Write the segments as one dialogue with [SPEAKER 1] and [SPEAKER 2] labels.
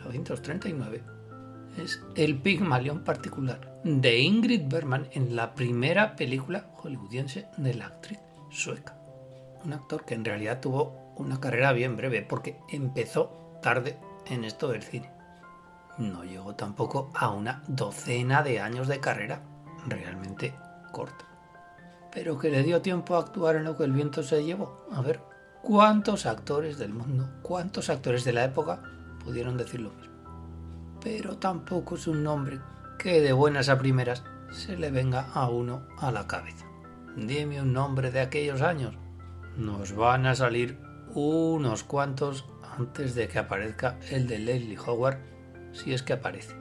[SPEAKER 1] 1939 es el Pigmalión particular de Ingrid Bergman en la primera película hollywoodiense de la actriz sueca. Un actor que en realidad tuvo una carrera bien breve porque empezó tarde en esto del cine. No llegó tampoco a una docena de años de carrera, realmente corta. Pero que le dio tiempo a actuar en lo que el viento se llevó. A ver, ¿cuántos actores del mundo, cuántos actores de la época pudieron decir lo mismo? Pero tampoco es un nombre que de buenas a primeras se le venga a uno a la cabeza. Dime un nombre de aquellos años. Nos van a salir unos cuantos antes de que aparezca el de Leslie Howard, si es que aparece.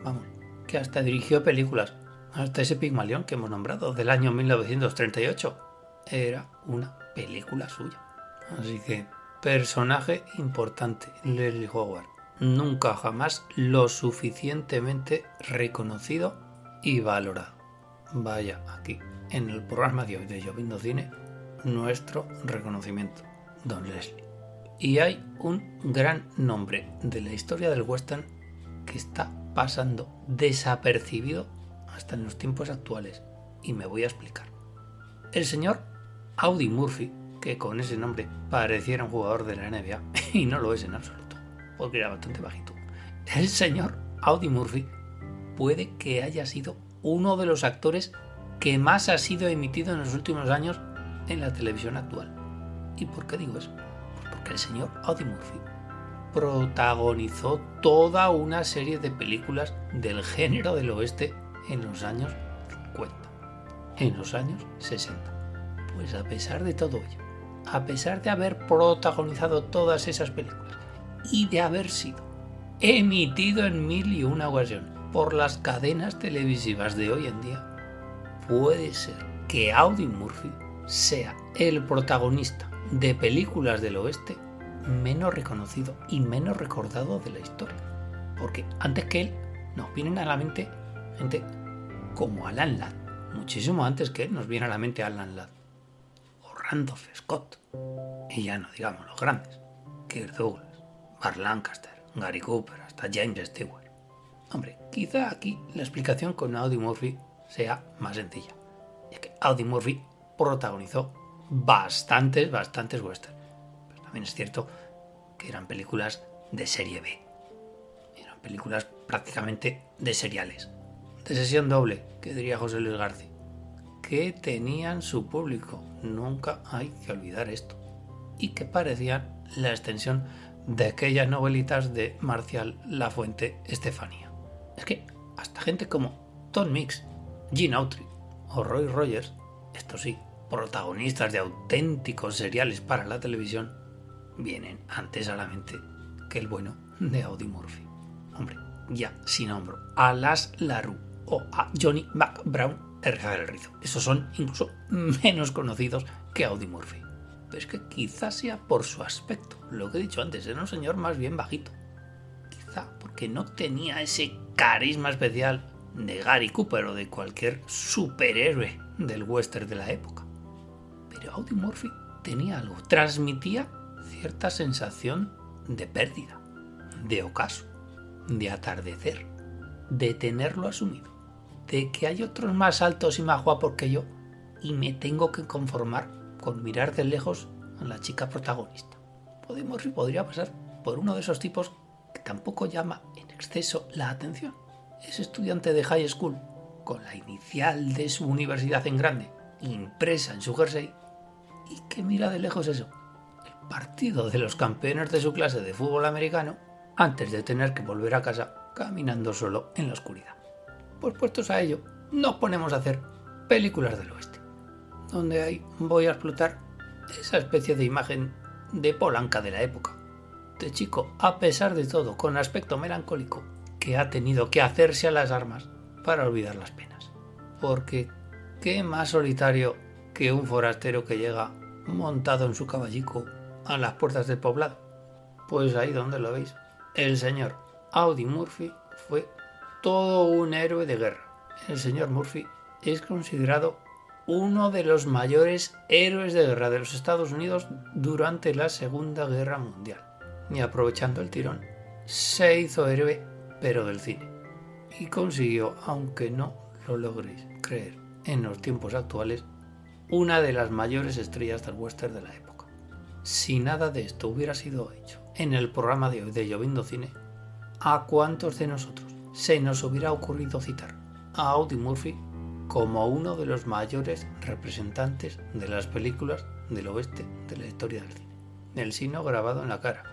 [SPEAKER 1] Vamos, que hasta dirigió películas. Hasta ese Pigmalión que hemos nombrado, del año 1938, era una película suya. Así que, personaje importante, Leslie Howard. Nunca jamás lo suficientemente reconocido y valorado. Vaya, aquí, en el programa de hoy de Lloviendo Cine, nuestro reconocimiento, don Leslie. Y hay un gran nombre de la historia del western que está pasando desapercibido hasta en los tiempos actuales, y me voy a explicar. El señor Audie Murphy, que con ese nombre pareciera un jugador de la NBA, y no lo es en absoluto, porque era bastante bajito. El señor Audie Murphy puede que haya sido uno de los actores que más ha sido emitido en los últimos años en la televisión actual. ¿Y por qué digo eso? Pues porque el señor Audie Murphy protagonizó toda una serie de películas del género del oeste en los años 50, en los años 60. Pues a pesar de todo ello, a pesar de haber protagonizado todas esas películas y de haber sido emitido en 1001 ocasiones por las cadenas televisivas de hoy en día, puede ser que Audie Murphy sea el protagonista de películas del oeste menos reconocido y menos recordado de la historia. Porque antes que él nos vienen a la mente gente como Alan Ladd, muchísimo antes que él nos viene a la mente Alan Ladd o Randolph Scott, y ya no digamos los grandes, Kirk Douglas, Burt Lancaster, Gary Cooper, hasta James Stewart. Hombre, quizá aquí la explicación con Audie Murphy sea más sencilla, ya que Audie Murphy protagonizó bastantes westerns, pero también es cierto que eran películas de serie B, eran películas prácticamente de seriales, de sesión doble, que diría José Luis García, que tenían su público, nunca hay que olvidar esto, y que parecían la extensión de aquellas novelitas de Marcial Lafuente Estefanía. Es que hasta gente como Tom Mix, Gene Autry o Roy Rogers, estos sí, protagonistas de auténticos seriales para la televisión, vienen antes a la mente que el bueno de Audie Murphy. Hombre, ya si nombro a Las LaRue o a Johnny McBrown, rizar el rizo. Esos son incluso menos conocidos que Audie Murphy. Pero es que quizás sea por su aspecto. Lo que he dicho antes, era un señor más bien bajito. Quizá porque no tenía ese carisma especial de Gary Cooper o de cualquier superhéroe del western de la época. Pero Audie Murphy tenía algo. Transmitía cierta sensación de pérdida, de ocaso, de atardecer, de tenerlo asumido, de que hay otros más altos y más guapos que yo y me tengo que conformar con mirar de lejos a la chica protagonista. Audie Murphy podría pasar por uno de esos tipos que tampoco llama en exceso la atención. Es estudiante de high school con la inicial de su universidad en grande impresa en su jersey y que mira de lejos eso, el partido de los campeones de su clase de fútbol americano, antes de tener que volver a casa caminando solo en la oscuridad. Pues puestos a ello, nos ponemos a hacer películas del oeste, donde ahí voy a explotar esa especie de imagen de Polanca de la época, de chico, a pesar de todo, con aspecto melancólico, que ha tenido que hacerse a las armas para olvidar las penas. Porque qué más solitario que un forastero que llega montado en su caballico a las puertas del poblado. Pues ahí donde lo veis, el señor Audie Murphy fue todo un héroe de guerra. El señor Murphy es considerado uno de los mayores héroes de guerra de los Estados Unidos durante la Segunda Guerra Mundial. Y aprovechando el tirón, se hizo héroe, pero del cine, y consiguió, aunque no lo logréis creer en los tiempos actuales, una de las mayores estrellas del western de la época. Si nada de esto hubiera sido hecho en el programa de hoy de Lloviendo Cine, ¿a cuántos de nosotros se nos hubiera ocurrido citar a Audie Murphy como uno de los mayores representantes de las películas del oeste de la historia del cine? El signo grabado en la cara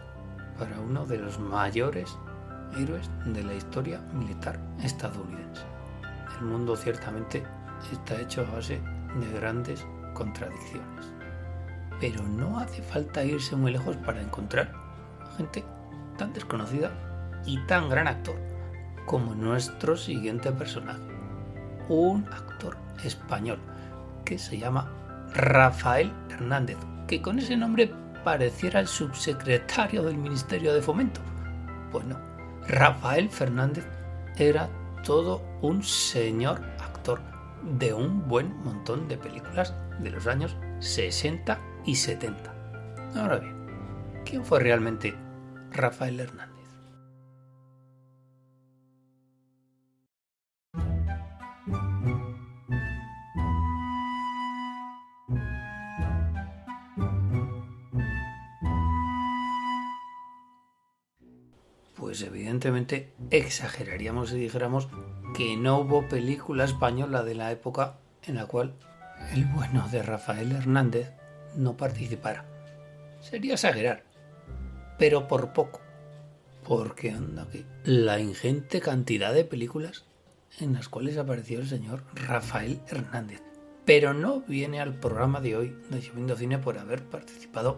[SPEAKER 1] para uno de los mayores héroes de la historia militar estadounidense. El mundo ciertamente está hecho a base de grandes contradicciones, pero no hace falta irse muy lejos para encontrar a gente tan desconocida y tan gran actor como nuestro siguiente personaje, un actor español que se llama Rafael Hernández, que con ese nombre pareciera el subsecretario del Ministerio de Fomento. Pues no, Rafael Fernández era todo un señor actor de un buen montón de películas de los años 60 y 70. Ahora bien, ¿quién fue realmente Rafael Hernández? Pues evidentemente exageraríamos si dijéramos que no hubo película española de la época en la cual el bueno de Rafael Hernández no participara. Sería exagerar, pero por poco, porque anda que la ingente cantidad de películas en las cuales apareció el señor Rafael Hernández. Pero no viene al programa de hoy de Lloviendo Cine por haber participado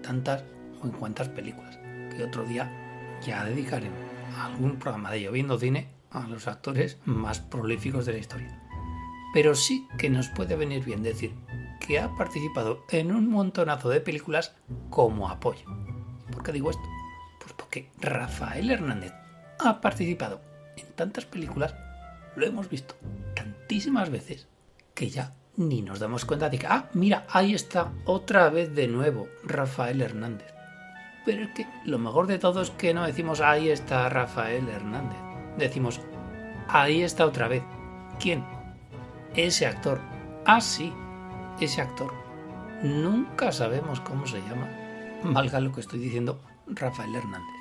[SPEAKER 1] tantas o en cuantas películas, que otro día ya dedicaremos a algún programa de Lloviendo Cine a los actores más prolíficos de la historia. Pero sí que nos puede venir bien decir que ha participado en un montonazo de películas como apoyo. ¿Por qué digo esto? Pues porque Rafael Hernández ha participado en tantas películas, lo hemos visto tantísimas veces, que ya ni nos damos cuenta de que, mira, ahí está otra vez de nuevo Rafael Hernández. Pero es que lo mejor de todo es que no decimos ahí está Rafael Hernández. Decimos ahí está otra vez. ¿Quién? Ese actor. Sí, ese actor. Nunca sabemos cómo se llama. Valga lo que estoy diciendo, Rafael Hernández.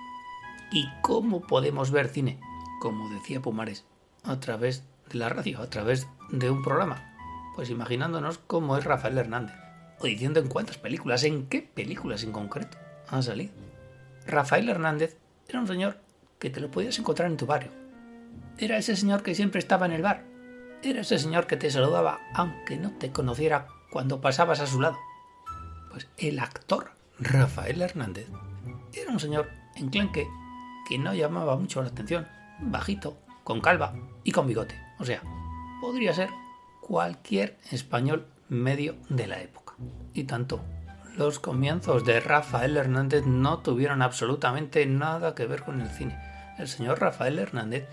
[SPEAKER 1] ¿Y cómo podemos ver cine? Como decía Pumares, a través de la radio, a través de un programa. Pues imaginándonos cómo es Rafael Hernández. O diciendo en cuántas películas, en qué películas en concreto han salido. Rafael Hernández era un señor que te lo podías encontrar en tu barrio. Era ese señor que siempre estaba en el bar. Era ese señor que te saludaba aunque no te conociera cuando pasabas a su lado. Pues el actor Rafael Hernández era un señor enclenque que no llamaba mucho la atención, bajito, con calva y con bigote. O sea, podría ser cualquier español medio de la época. Y tanto. Los comienzos de Rafael Hernández no tuvieron absolutamente nada que ver con el cine. El señor Rafael Hernández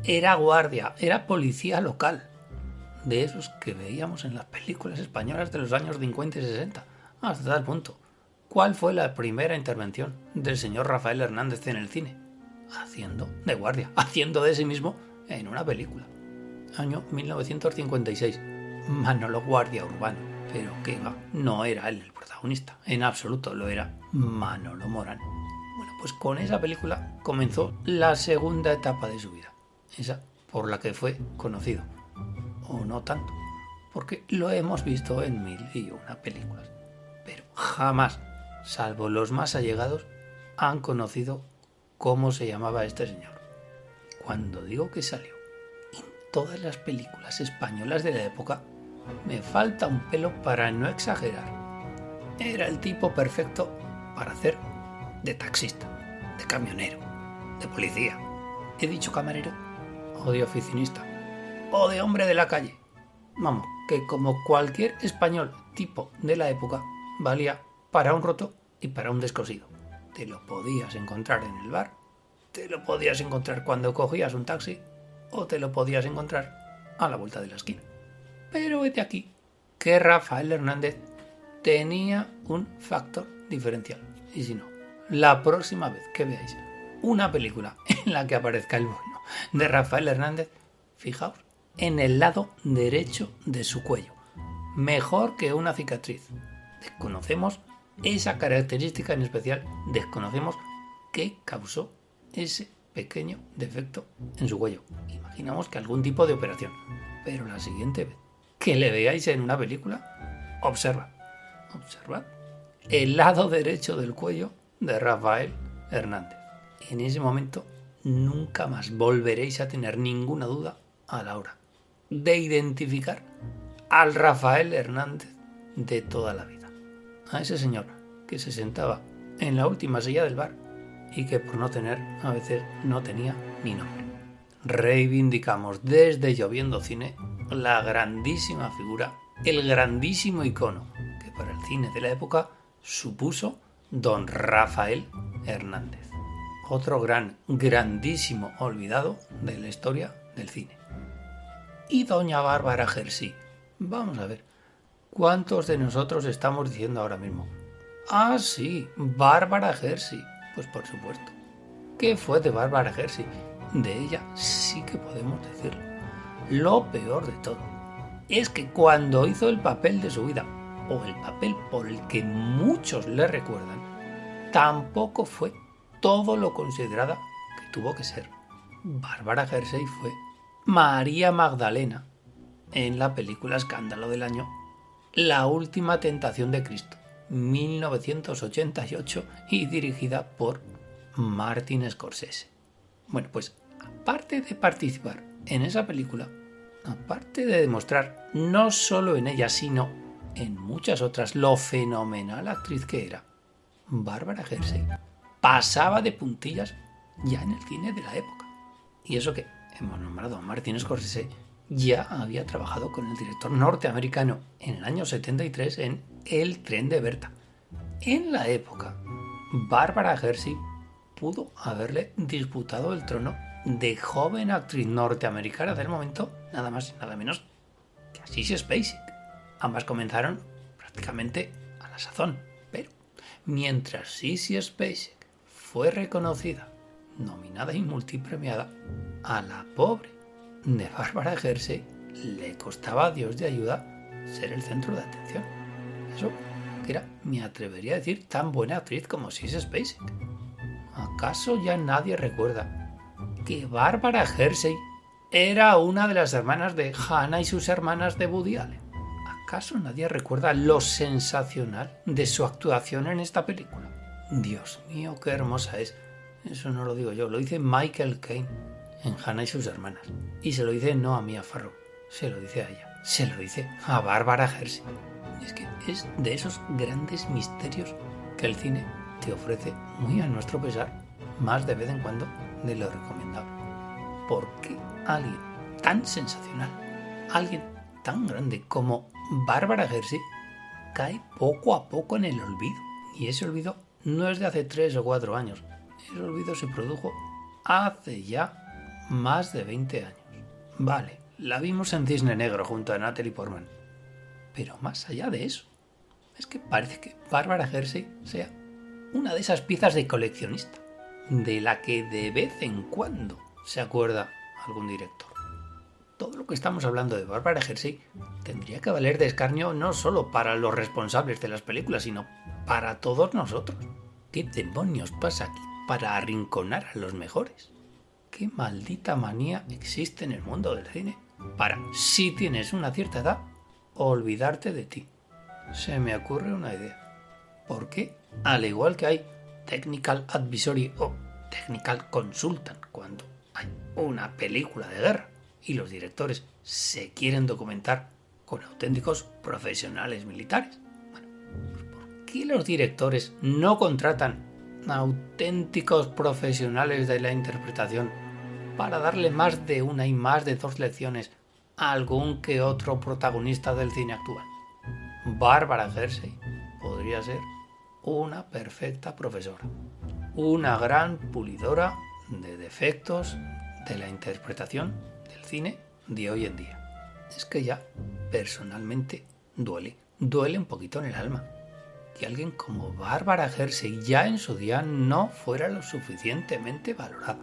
[SPEAKER 1] era guardia, era policía local, de esos que veíamos en las películas españolas de los años 50 y 60, hasta tal punto. ¿Cuál fue la primera intervención del señor Rafael Hernández en el cine? Haciendo de guardia, haciendo de sí mismo en una película. Año 1956, Manolo Guardia Urbano. Pero que va, no era él el protagonista, en absoluto, lo era Manolo Morán. Bueno, pues con esa película comenzó la segunda etapa de su vida, esa por la que fue conocido, o no tanto, porque lo hemos visto en 1001 películas, pero jamás, salvo los más allegados, han conocido cómo se llamaba este señor. Cuando digo que salió en todas las películas españolas de la época, me falta un pelo para no exagerar. Era el tipo perfecto para hacer de taxista, de camionero, de policía. ¿He dicho camarero? ¿O de oficinista? ¿O de hombre de la calle? Vamos, que como cualquier español tipo de la época, valía para un roto y para un descosido. Te lo podías encontrar en el bar, te lo podías encontrar cuando cogías un taxi, o te lo podías encontrar a la vuelta de la esquina. Pero vete aquí, que Rafael Hernández tenía un factor diferencial. Y si no, la próxima vez que veáis una película en la que aparezca el bueno de Rafael Hernández, fijaos, en el lado derecho de su cuello. Mejor que una cicatriz. Desconocemos esa característica en especial, desconocemos qué causó ese pequeño defecto en su cuello. Imaginamos que algún tipo de operación. Pero la siguiente vez que le veáis en una película, observad el lado derecho del cuello de Rafael Hernández. En ese momento nunca más volveréis a tener ninguna duda a la hora de identificar al Rafael Hernández de toda la vida. A ese señor que se sentaba en la última silla del bar y que por no tener, a veces no tenía ni nombre. Reivindicamos desde Lloviendo Cine la grandísima figura, el grandísimo icono que para el cine de la época supuso don Rafael Hernández. Otro grandísimo olvidado de la historia del cine. Y doña Bárbara Jersey. Vamos a ver, ¿cuántos de nosotros estamos diciendo ahora mismo? Ah, sí, Bárbara Jersey. Pues por supuesto. ¿Qué fue de Bárbara Jersey? De ella sí que podemos decirlo. Lo peor de todo es que cuando hizo el papel de su vida, o el papel por el que muchos le recuerdan, tampoco fue todo lo considerada que tuvo que ser. Bárbara Jersey fue María Magdalena en la película escándalo del año La última tentación de Cristo, 1988, y dirigida por Martin Scorsese. Bueno, pues aparte de participar en esa película, aparte de demostrar no solo en ella, sino en muchas otras lo fenomenal actriz que era, Bárbara Jersey pasaba de puntillas ya en el cine de la época. Y eso que hemos nombrado a Martin Scorsese, ya había trabajado con el director norteamericano en el año 73 en El tren de Berta. En la época, Bárbara Jersey pudo haberle disputado el trono de joven actriz norteamericana del momento, nada más y nada menos que a Sissy Spacek. Ambas comenzaron prácticamente a la sazón, pero mientras Sissy Spacek fue reconocida, nominada y multipremiada, a la pobre de Bárbara Jersey le costaba a Dios de ayuda ser el centro de atención. Eso que era, me atrevería a decir, tan buena actriz como Sissy Spacek. ¿Acaso ya nadie recuerda que Bárbara Jersey era una de las hermanas de Hannah y sus hermanas de Woody Allen? ¿Acaso nadie recuerda lo sensacional de su actuación en esta película? Dios mío, qué hermosa es. Eso no lo digo yo, lo dice Michael Caine en Hannah y sus hermanas. Y se lo dice no a Mia Farrow, se lo dice a ella, se lo dice a Bárbara Jersey. Es que es de esos grandes misterios que el cine te ofrece, muy a nuestro pesar, más de vez en cuando de lo recomendable. ¿Por qué alguien tan sensacional, alguien tan grande como Bárbara Jersey cae poco a poco en el olvido? Y ese olvido no es de hace 3 o 4 años. Ese olvido se produjo hace ya más de 20 años. Vale, la vimos en Cisne Negro junto a Natalie Portman. Pero más allá de eso, es que parece que Bárbara Jersey sea una de esas piezas de coleccionista, de la que de vez en cuando se acuerda algún director. Todo lo que estamos hablando de Bárbara Jersey tendría que valer de escarnio no solo para los responsables de las películas, sino para todos nosotros. ¿Qué demonios pasa aquí para arrinconar a los mejores? ¿Qué maldita manía existe en el mundo del cine para, si tienes una cierta edad, olvidarte de ti? Se me ocurre una idea. ¿Por qué? Al igual que hay Technical Advisory o Technical Consultant cuando hay una película de guerra y los directores se quieren documentar con auténticos profesionales militares. Bueno, pues ¿por qué los directores no contratan a auténticos profesionales de la interpretación para darle más de una y más de 2 lecciones a algún que otro protagonista del cine actual? Bárbara Jersey podría ser una perfecta profesora, una gran pulidora de defectos de la interpretación del cine de hoy en día. Es que ya personalmente duele un poquito en el alma que alguien como Bárbara Hershey ya en su día no fuera lo suficientemente valorada.